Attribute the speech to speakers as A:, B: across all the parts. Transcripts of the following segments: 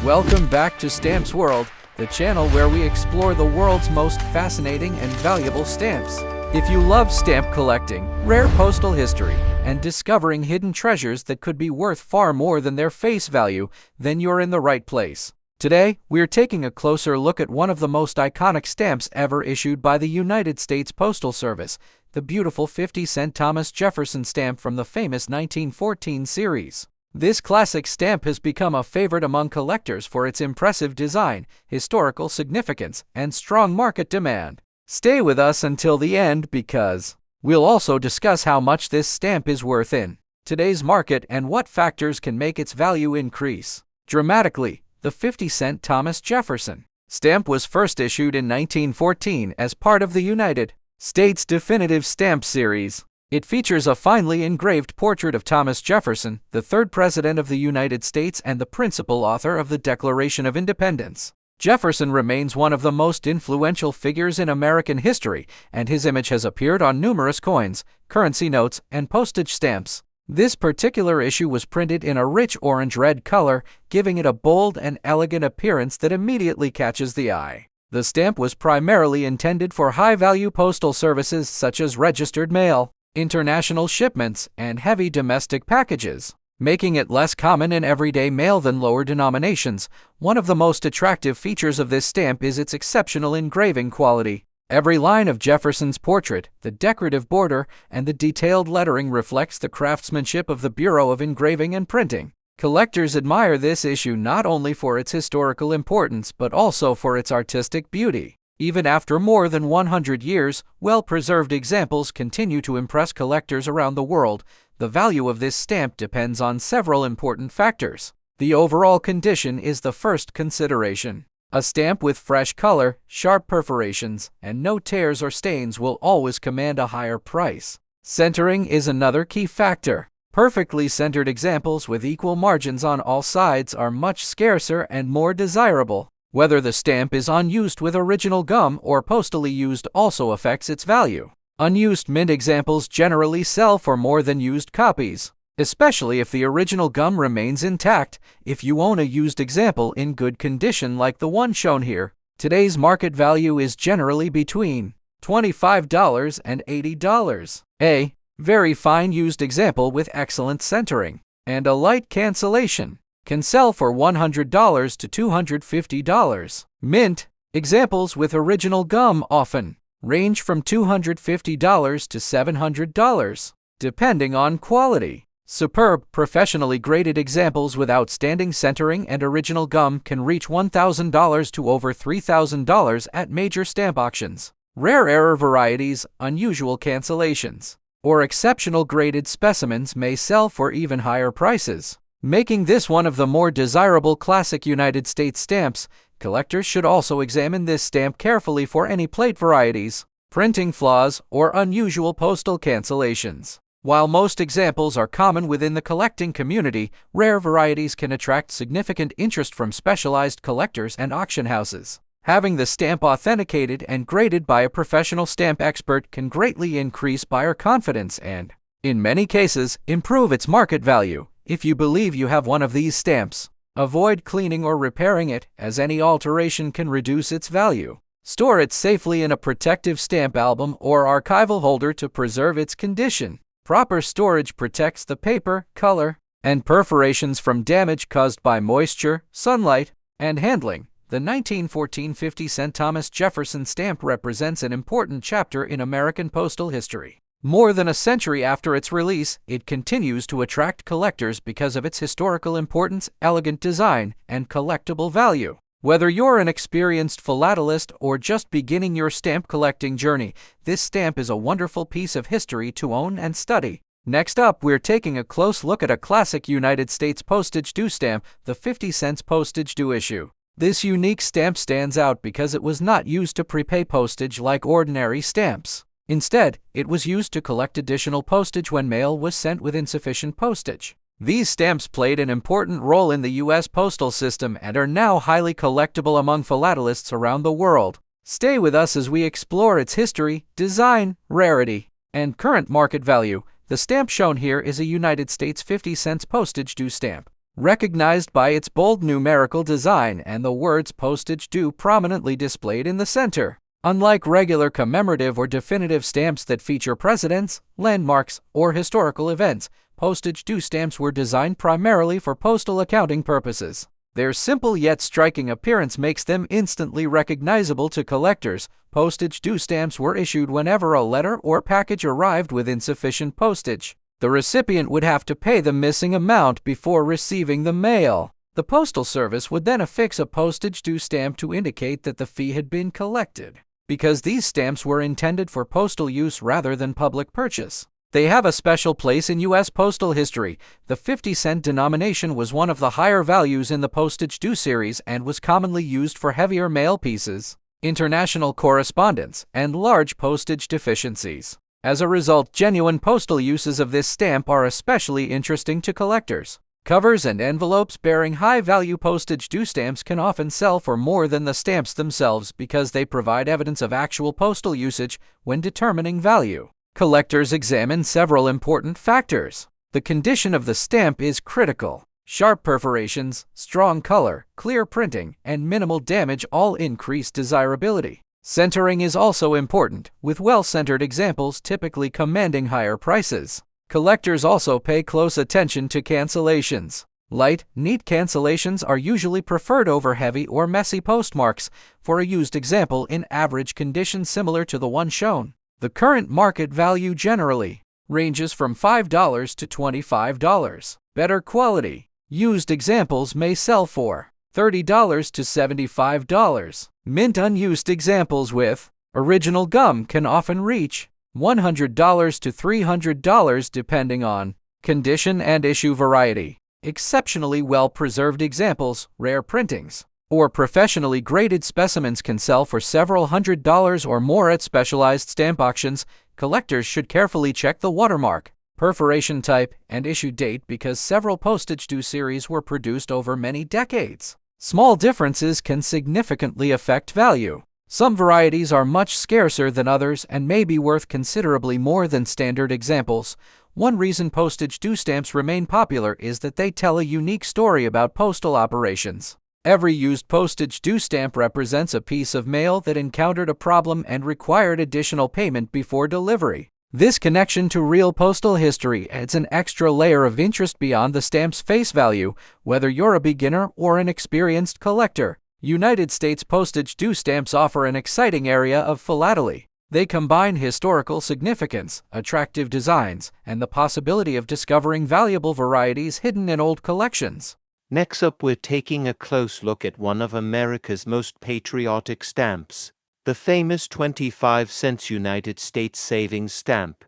A: Welcome back to Stamps World, the channel where we explore the world's most fascinating and valuable stamps. If you love stamp collecting, rare postal history, and discovering hidden treasures that could be worth far more than their face value, then you're in the right place. Today, we're taking a closer look at one of the most iconic stamps ever issued by the United States Postal Service, the beautiful 50-cent Thomas Jefferson stamp from the famous 1914 series. This classic stamp has become a favorite among collectors for its impressive design, historical significance, and strong market demand. Stay with us until the end because we'll also discuss how much this stamp is worth in today's market and what factors can make its value increase dramatically. The 50-cent Thomas Jefferson stamp was first issued in 1914 as part of the United States Definitive Stamp Series. It features a finely engraved portrait of Thomas Jefferson, the third President of the United States and the principal author of the Declaration of Independence. Jefferson remains one of the most influential figures in American history, and his image has appeared on numerous coins, currency notes, and postage stamps. This particular issue was printed in a rich orange-red color, giving it a bold and elegant appearance that immediately catches the eye. The stamp was primarily intended for high-value postal services such as registered mail, international shipments, and heavy domestic packages, making it less common in everyday mail than lower denominations. One of the most attractive features of this stamp is its exceptional engraving quality. Every line of Jefferson's portrait, the decorative border, and the detailed lettering reflects the craftsmanship of the Bureau of Engraving and Printing. Collectors admire this issue not only for its historical importance but also for its artistic beauty. Even after more than 100 years, well-preserved examples continue to impress collectors around the world. The value of this stamp depends on several important factors. The overall condition is the first consideration. A stamp with fresh color, sharp perforations, and no tears or stains will always command a higher price. Centering is another key factor. Perfectly centered examples with equal margins on all sides are much scarcer and more desirable. Whether the stamp is unused with original gum or postally used also affects its value. Unused mint examples generally sell for more than used copies, especially if the original gum remains intact. If you own a used example in good condition like the one shown here, today's market value is generally between $25 and $80. A very fine used example with excellent centering and a light cancellation can sell for $100 to $250. Mint examples with original gum often range from $250 to $700, depending on quality. Superb, professionally graded examples with outstanding centering and original gum can reach $1,000 to over $3,000 at major stamp auctions. Rare varieties, unusual cancellations, or exceptional graded specimens may sell for even higher prices, making this one of the more desirable classic United States stamps. Collectors should also examine this stamp carefully for any plate varieties, printing flaws, or unusual postal cancellations. While most examples are common within the collecting community, rare varieties can attract significant interest from specialized collectors and auction houses. Having the stamp authenticated and graded by a professional stamp expert can greatly increase buyer confidence and, in many cases, improve its market value. If you believe you have one of these stamps, avoid cleaning or repairing it, as any alteration can reduce its value. Store it safely in a protective stamp album or archival holder to preserve its condition. Proper storage protects the paper, color, and perforations from damage caused by moisture, sunlight, and handling. The 1914 50-cent Thomas Jefferson stamp represents an important chapter in American postal history. More than a century after its release, it continues to attract collectors because of its historical importance, elegant design, and collectible value. Whether you're an experienced philatelist or just beginning your stamp collecting journey, this stamp is a wonderful piece of history to own and study. Next up, we're taking a close look at a classic United States postage due stamp, the 50-cent postage due issue. This unique stamp stands out because it was not used to prepay postage like ordinary stamps. Instead, it was used to collect additional postage when mail was sent with insufficient postage. These stamps played an important role in the U.S. postal system and are now highly collectible among philatelists around the world. Stay with us as we explore its history, design, rarity, and current market value. The stamp shown here is a United States 50-cent postage due stamp. recognized by its bold numerical design and the words postage due prominently displayed in the center. Unlike regular commemorative or definitive stamps that feature precedents, landmarks, or historical events, postage due stamps were designed primarily for postal accounting purposes. Their simple yet striking appearance makes them instantly recognizable to collectors. Postage due stamps were issued whenever a letter or package arrived with insufficient postage. The recipient would have to pay the missing amount before receiving the mail. The Postal Service would then affix a postage due stamp to indicate that the fee had been collected. Because these stamps were intended for postal use rather than public purchase, they have a special place in U.S. postal history. The 50-cent denomination was one of the higher values in the postage due series and was commonly used for heavier mail pieces, international correspondence, and large postage deficiencies. As a result, genuine postal uses of this stamp are especially interesting to collectors. Covers and envelopes bearing high-value postage due stamps can often sell for more than the stamps themselves because they provide evidence of actual postal usage when determining value. Collectors examine several important factors. The condition of the stamp is critical. Sharp perforations, strong color, clear printing, and minimal damage all increase desirability. Centering is also important, with well-centered examples typically commanding higher prices. Collectors also pay close attention to cancellations. Light, neat cancellations are usually preferred over heavy or messy postmarks. For a used example in average condition similar to the one shown, the current market value generally ranges from $5 to $25. Better quality used examples may sell for $30 to $75. Mint unused examples with original gum can often reach $100 to $300 depending on condition and issue variety. Exceptionally well-preserved examples, rare printings, or professionally graded specimens can sell for several $100s or more at specialized stamp auctions. Collectors should carefully check the watermark, perforation type, and issue date because several postage due series were produced over many decades. Small differences can significantly affect value. Some varieties are much scarcer than others and may be worth considerably more than standard examples. One reason postage due stamps remain popular is that they tell a unique story about postal operations. Every used postage due stamp represents a piece of mail that encountered a problem and required additional payment before delivery. This connection to real postal history adds an extra layer of interest beyond the stamp's face value, whether you're a beginner or an experienced collector. United States postage due stamps offer an exciting area of philately. They combine historical significance, attractive designs, and the possibility of discovering valuable varieties hidden in old collections.
B: Next up, we're taking a close look at one of America's most patriotic stamps, the famous 25-cent United States savings stamp.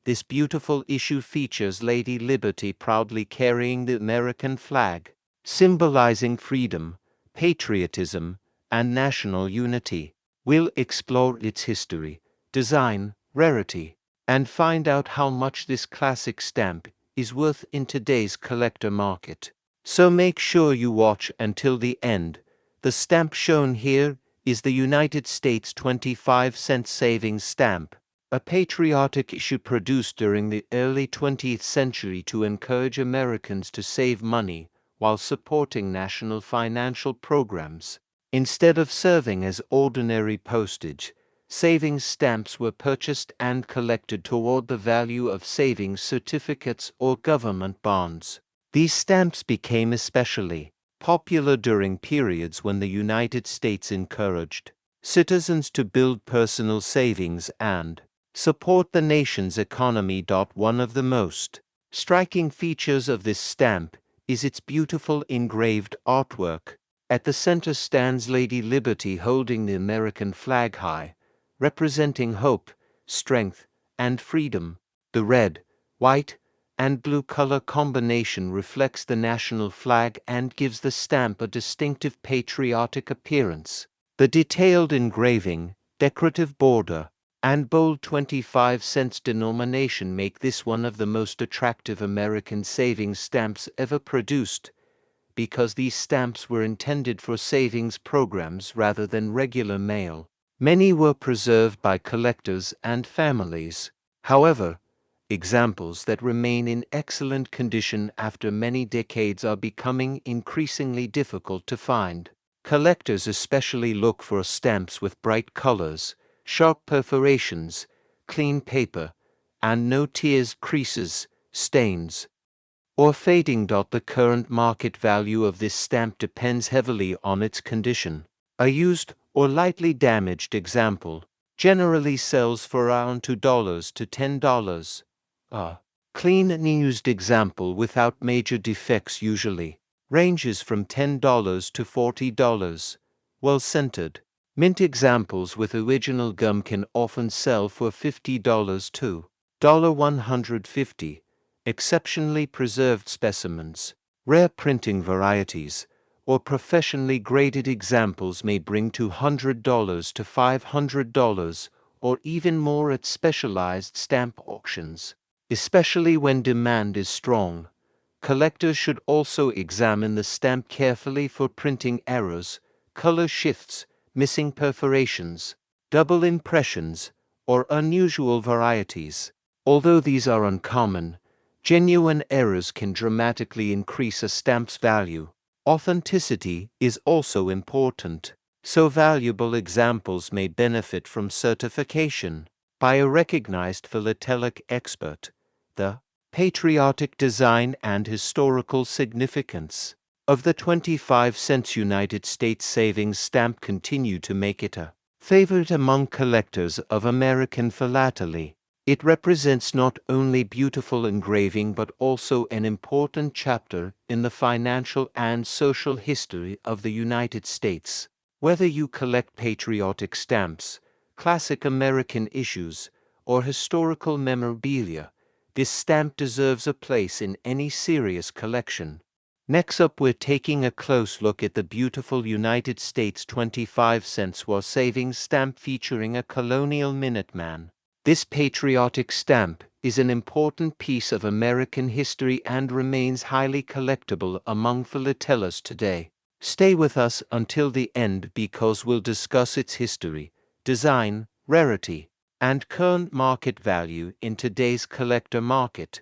B: This beautiful issue features Lady Liberty proudly carrying the American flag, symbolizing freedom, patriotism, and national unity. We'll explore its history, design, rarity, and find out how much this classic stamp is worth in today's collector market. So make sure you watch until the end. The stamp shown here is the United States 25-cent savings stamp, a patriotic issue produced during the early 20th century to encourage Americans to save money while supporting national financial programs. Instead of serving as ordinary postage, savings stamps were purchased and collected toward the value of savings certificates or government bonds. These stamps became especially popular during periods when the United States encouraged citizens to build personal savings and support the nation's economy. One of the most striking features of this stamp is its beautiful engraved artwork. At the center stands Lady Liberty holding the American flag high, representing hope, strength, and freedom. The red, white, and blue color combination reflects the national flag and gives the stamp a distinctive patriotic appearance. The detailed engraving, decorative border, and bold 25-cent denomination make this one of the most attractive American savings stamps ever produced, because these stamps were intended for savings programs rather than regular mail. Many were preserved by collectors and families. However, Examples that remain in excellent condition after many decades are becoming increasingly difficult to find. Collectors especially look for stamps with bright colors, sharp perforations, clean paper, and no tears, creases, stains, or fading. The current market value of this stamp depends heavily on its condition. A used or lightly damaged example generally sells for around $2 to $10. A clean and used example without major defects usually ranges from $10 to $40. Well-centered, mint examples with original gum can often sell for $50 to $150. Exceptionally preserved specimens, rare printing varieties, or professionally graded examples may bring $200 to $500 or even more at specialized stamp auctions. Especially when demand is strong, collectors should also examine the stamp carefully for printing errors, color shifts, missing perforations, double impressions, or unusual varieties. Although these are uncommon, genuine errors can dramatically increase a stamp's value. Authenticity is also important, so valuable examples may benefit from certification by a recognized philatelic expert. The patriotic design and historical significance of the 25-cent United States savings stamp continue to make it a favorite among collectors of American philately. It represents not only beautiful engraving but also an important chapter in the financial and social history of the United States. Whether you collect patriotic stamps, classic American issues, or historical memorabilia, this stamp deserves a place in any serious collection. Next up, we're taking a close look at the beautiful United States 25-cent war savings stamp featuring a colonial Minuteman. This patriotic stamp is an important piece of American history and remains highly collectible among philatelists today. Stay with us until the end because we'll discuss its history, design, rarity, and current market value in today's collector market.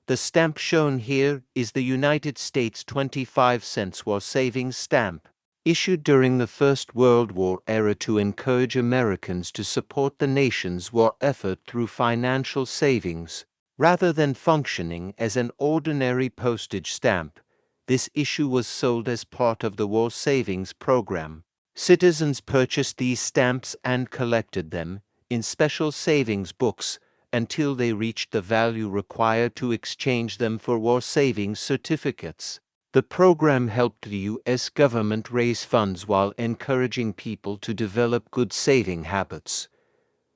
B: The stamp shown here is the United States 25-cent war savings stamp, issued during the First World War era to encourage Americans to support the nation's war effort through financial savings. Rather than functioning as an ordinary postage stamp, this issue was sold as part of the war savings program. Citizens purchased these stamps and collected them in special savings books until they reached the value required to exchange them for war savings certificates. The program helped the U.S. government raise funds while encouraging people to develop good saving habits.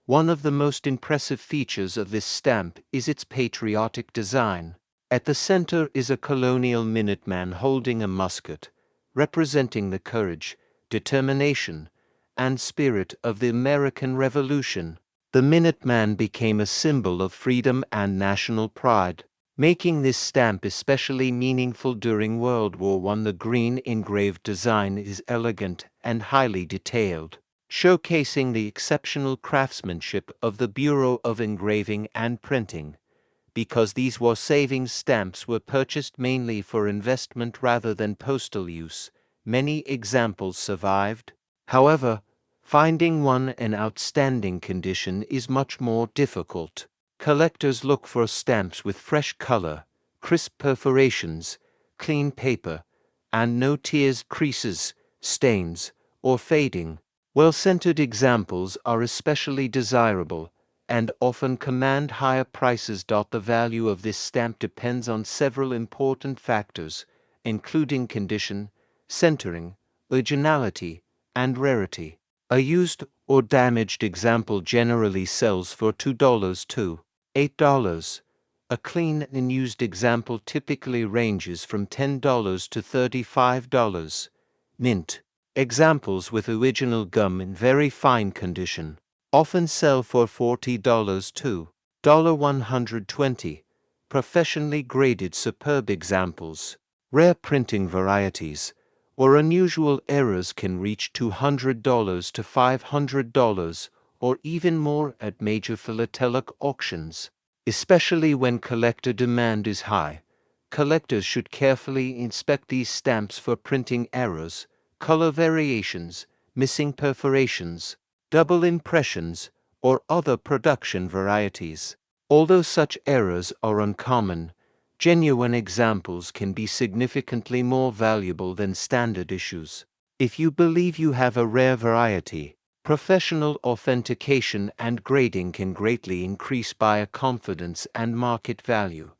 B: One of the most impressive features of this stamp is its patriotic design. At the center is a colonial Minuteman holding a musket, representing the courage, determination, and spirit of the American Revolution. The Minuteman became a symbol of freedom and national pride, making this stamp especially meaningful during World War I. The green engraved design is elegant and highly detailed, showcasing the exceptional craftsmanship of the Bureau of Engraving and Printing. Because these war savings stamps were purchased mainly for investment rather than postal use, many examples survived. However, finding one in outstanding condition is much more difficult. Collectors look for stamps with fresh color, crisp perforations, clean paper, and no tears, creases, stains, or fading. Well-centered examples are especially desirable and often command higher prices. The value of this stamp depends on several important factors, including condition, centering, originality, and rarity. A used or damaged example generally sells for $2 to $8. A clean and used example typically ranges from $10 to $35. Mint examples with original gum in very fine condition often sell for $40 to $120. Professionally graded superb examples, rare printing varieties, or unusual errors can reach $200 to $500 or even more at major philatelic auctions. Especially when collector demand is high, collectors should carefully inspect these stamps for printing errors, color variations, missing perforations, double impressions, or other production varieties. Although such errors are uncommon, genuine examples can be significantly more valuable than standard issues. If you believe you have a rare variety, professional authentication and grading can greatly increase buyer confidence and market value.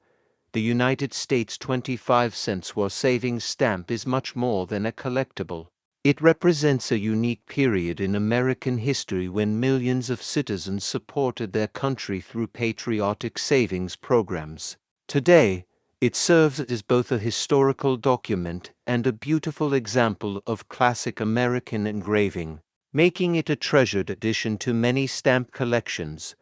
B: The United States 25-cent war savings stamp is much more than a collectible. It represents a unique period in American history when millions of citizens supported their country through patriotic savings programs. Today, it serves as both a historical document and a beautiful example of classic American engraving, making it a treasured addition to many stamp collections.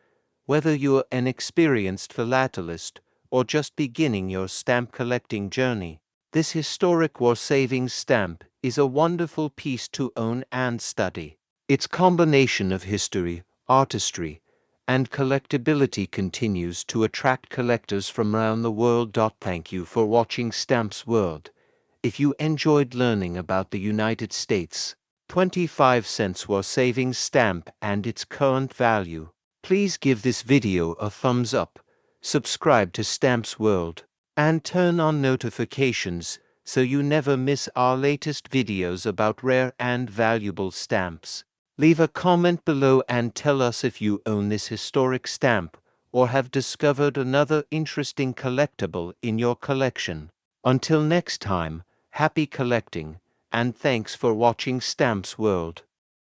B: Whether you're an experienced philatelist or just beginning your stamp collecting journey, this historic war savings stamp is a wonderful piece to own and study. Its combination of history, artistry, and collectability continues to attract collectors from around the world. Thank you for watching Stamps World. If you enjoyed learning about the United States 25-cent war savings stamp and its current value, please give this video a thumbs up, subscribe to Stamps World, and turn on notifications so you never miss our latest videos about rare and valuable stamps. Leave a comment below and tell us if you own this historic stamp or have discovered another interesting collectible in your collection. Until next time, happy collecting, and thanks for watching Stamps World.